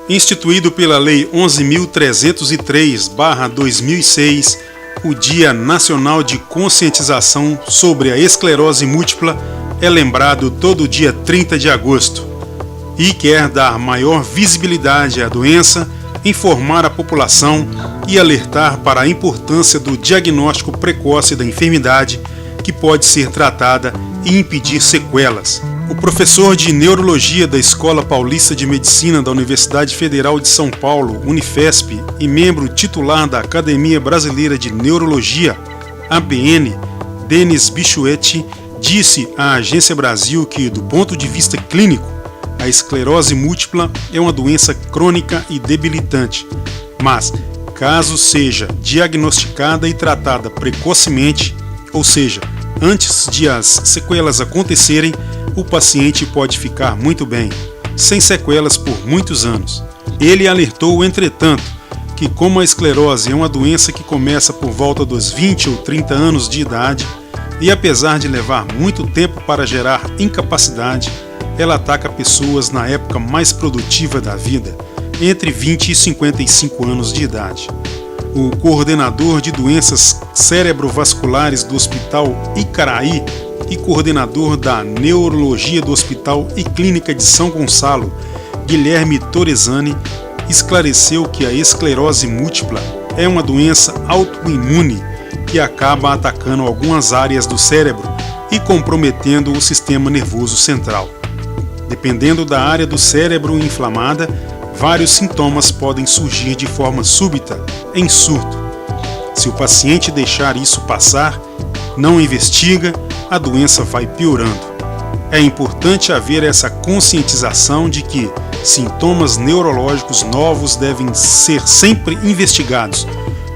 Instituído pela Lei 11.303/2006, o Dia Nacional de Conscientização sobre a Esclerose Múltipla é lembrado todo dia 30 de agosto e quer dar maior visibilidade à doença, informar a população e alertar para a importância do diagnóstico precoce da enfermidade, que pode ser tratada e impedir sequelas. O professor de Neurologia da Escola Paulista de Medicina da Universidade Federal de São Paulo, Unifesp, e membro titular da Academia Brasileira de Neurologia, ABN, Denis Bichuetti, disse à Agência Brasil que, do ponto de vista clínico, a esclerose múltipla é uma doença crônica e debilitante, mas, caso seja diagnosticada e tratada precocemente, ou seja, antes de as sequelas acontecerem, o paciente pode ficar muito bem, sem sequelas por muitos anos. Ele alertou, entretanto, que como a esclerose é uma doença que começa por volta dos 20 ou 30 anos de idade, e apesar de levar muito tempo para gerar incapacidade, ela ataca pessoas na época mais produtiva da vida, entre 20 e 55 anos de idade. O coordenador de doenças cerebrovasculares do Hospital Icaraí e coordenador da Neurologia do Hospital e Clínica de São Gonçalo, Guilherme Torresani, esclareceu que a esclerose múltipla é uma doença autoimune que acaba atacando algumas áreas do cérebro e comprometendo o sistema nervoso central. Dependendo da área do cérebro inflamada, vários sintomas podem surgir de forma súbita, em surto. Se o paciente deixar isso passar, não investiga, a doença vai piorando. É importante haver essa conscientização de que sintomas neurológicos novos devem ser sempre investigados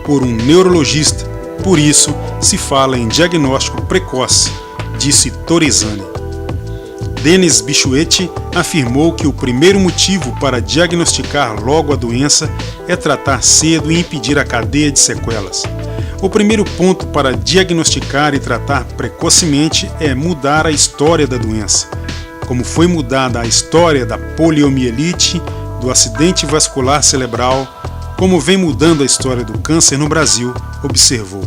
por um neurologista. Por isso, se fala em diagnóstico precoce, disse Torresani. Denis Bichuetti afirmou que o primeiro motivo para diagnosticar logo a doença é tratar cedo e impedir a cadeia de sequelas. O primeiro ponto para diagnosticar e tratar precocemente é mudar a história da doença. Como foi mudada a história da poliomielite, do acidente vascular cerebral, como vem mudando a história do câncer no Brasil, observou.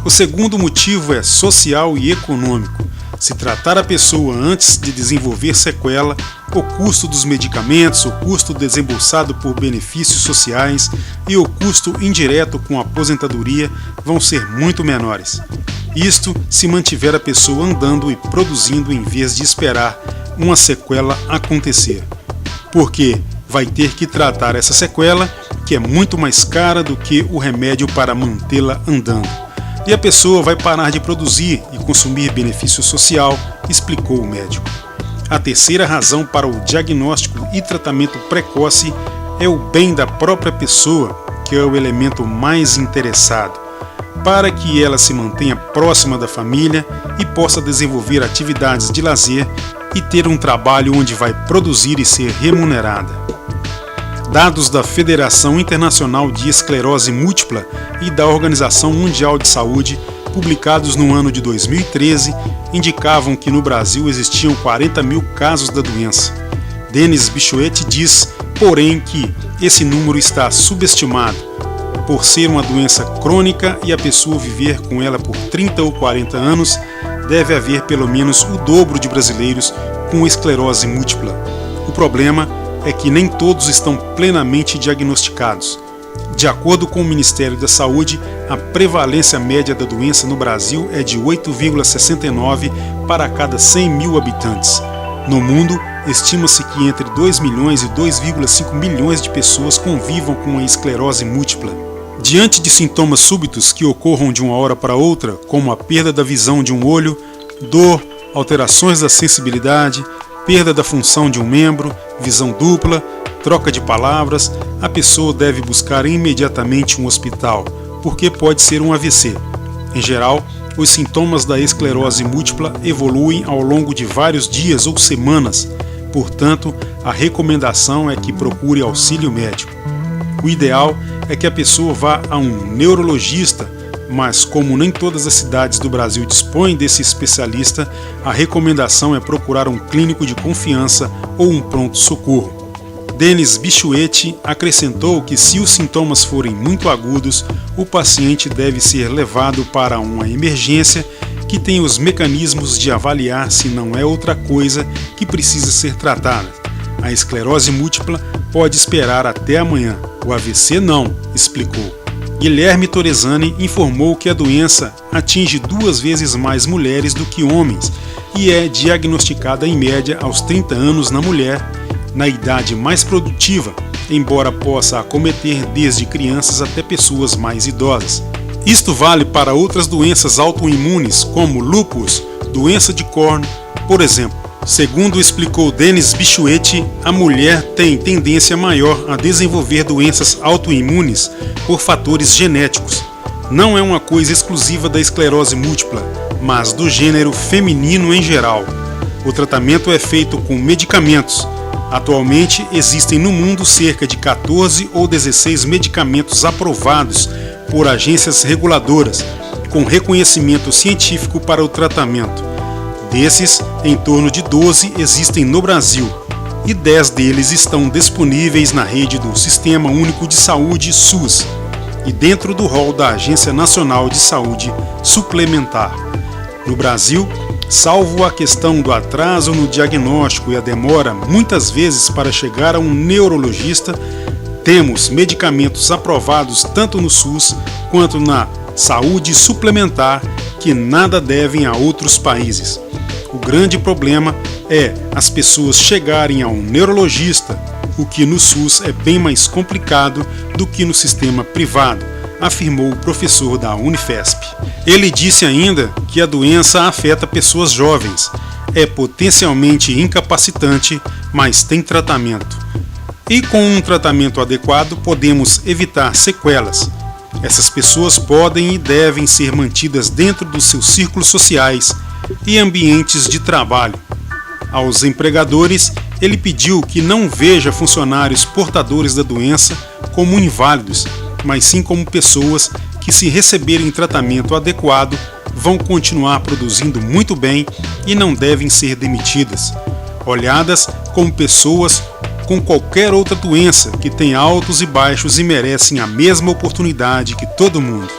O segundo motivo é social e econômico. Se tratar a pessoa antes de desenvolver sequela, o custo dos medicamentos, o custo desembolsado por benefícios sociais e o custo indireto com a aposentadoria vão ser muito menores. Isto se mantiver a pessoa andando e produzindo em vez de esperar uma sequela acontecer. Porque vai ter que tratar essa sequela, que é muito mais cara do que o remédio para mantê-la andando. E a pessoa vai parar de produzir e consumir benefício social, explicou o médico. A terceira razão para o diagnóstico e tratamento precoce é o bem da própria pessoa, que é o elemento mais interessado, para que ela se mantenha próxima da família e possa desenvolver atividades de lazer e ter um trabalho onde vai produzir e ser remunerada. Dados da Federação Internacional de Esclerose Múltipla e da Organização Mundial de Saúde, publicados no ano de 2013, indicavam que no Brasil existiam 40 mil casos da doença. Denis Bichuetti diz, porém, que esse número está subestimado, por ser uma doença crônica e a pessoa viver com ela por 30 ou 40 anos, deve haver pelo menos o dobro de brasileiros com esclerose múltipla. O problema é que nem todos estão plenamente diagnosticados. De acordo com o Ministério da Saúde, a prevalência média da doença no Brasil é de 8,69 para cada 100 mil habitantes. No mundo, estima-se que entre 2 milhões e 2,5 milhões de pessoas convivam com a esclerose múltipla. Diante de sintomas súbitos que ocorram de uma hora para outra, como a perda da visão de um olho, dor, alterações da sensibilidade, perda da função de um membro, visão dupla, troca de palavras, a pessoa deve buscar imediatamente um hospital, porque pode ser um AVC. Em geral, os sintomas da esclerose múltipla evoluem ao longo de vários dias ou semanas, portanto, a recomendação é que procure auxílio médico. O ideal é que a pessoa vá a um neurologista, mas como nem todas as cidades do Brasil dispõem desse especialista, a recomendação é procurar um clínico de confiança ou um pronto-socorro. Denis Bichuete acrescentou que se os sintomas forem muito agudos, o paciente deve ser levado para uma emergência que tem os mecanismos de avaliar se não é outra coisa que precisa ser tratada. A esclerose múltipla pode esperar até amanhã, o AVC não, explicou. Guilherme Torresani informou que a doença atinge 2 vezes mais mulheres do que homens e é diagnosticada em média aos 30 anos na mulher, na idade mais produtiva, embora possa acometer desde crianças até pessoas mais idosas. Isto vale para outras doenças autoimunes, como lúpus, doença de Crohn, por exemplo. Segundo explicou Denis Bichuete, a mulher tem tendência maior a desenvolver doenças autoimunes por fatores genéticos. Não é uma coisa exclusiva da esclerose múltipla, mas do gênero feminino em geral. O tratamento é feito com medicamentos. Atualmente existem no mundo cerca de 14 ou 16 medicamentos aprovados por agências reguladoras, com reconhecimento científico para o tratamento. Desses, em torno de 12 existem no Brasil, e 10 deles estão disponíveis na rede do Sistema Único de Saúde SUS e dentro do rol da Agência Nacional de Saúde Suplementar. No Brasil, salvo a questão do atraso no diagnóstico e a demora muitas vezes para chegar a um neurologista, temos medicamentos aprovados tanto no SUS quanto na saúde suplementar que nada devem a outros países. O grande problema é as pessoas chegarem a um neurologista, o que no SUS é bem mais complicado do que no sistema privado, afirmou o professor da Unifesp. Ele disse ainda que a doença afeta pessoas jovens, é potencialmente incapacitante, mas tem tratamento. E com um tratamento adequado podemos evitar sequelas. Essas pessoas podem e devem ser mantidas dentro dos seus círculos sociais e ambientes de trabalho. Aos empregadores, ele pediu que não veja funcionários portadores da doença como inválidos, mas sim como pessoas que, se receberem tratamento adequado, vão continuar produzindo muito bem e não devem ser demitidas, olhadas como pessoas com qualquer outra doença que tem altos e baixos e merecem a mesma oportunidade que todo mundo.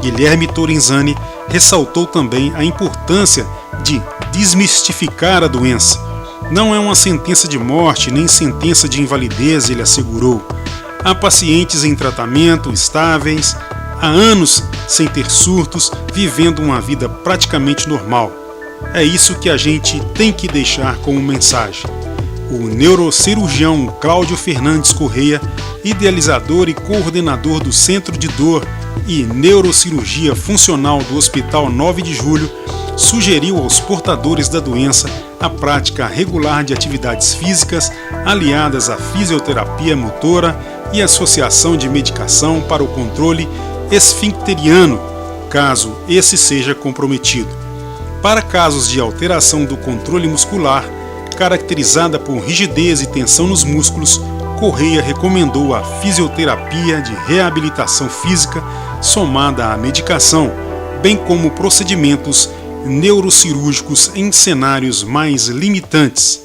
Guilherme Torresani ressaltou também a importância de desmistificar a doença. Não é uma sentença de morte nem sentença de invalidez, ele assegurou. Há pacientes em tratamento estáveis, há anos sem ter surtos, vivendo uma vida praticamente normal. É isso que a gente tem que deixar como mensagem. O neurocirurgião Cláudio Fernandes Correia, idealizador e coordenador do Centro de Dor e Neurocirurgia Funcional do Hospital 9 de Julho, sugeriu aos portadores da doença a prática regular de atividades físicas aliadas à fisioterapia motora e associação de medicação para o controle esfincteriano, caso esse seja comprometido. Para casos de alteração do controle muscular, caracterizada por rigidez e tensão nos músculos, Correia recomendou a fisioterapia de reabilitação física somada à medicação, bem como procedimentos neurocirúrgicos em cenários mais limitantes.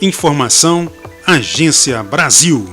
Informação: Agência Brasil.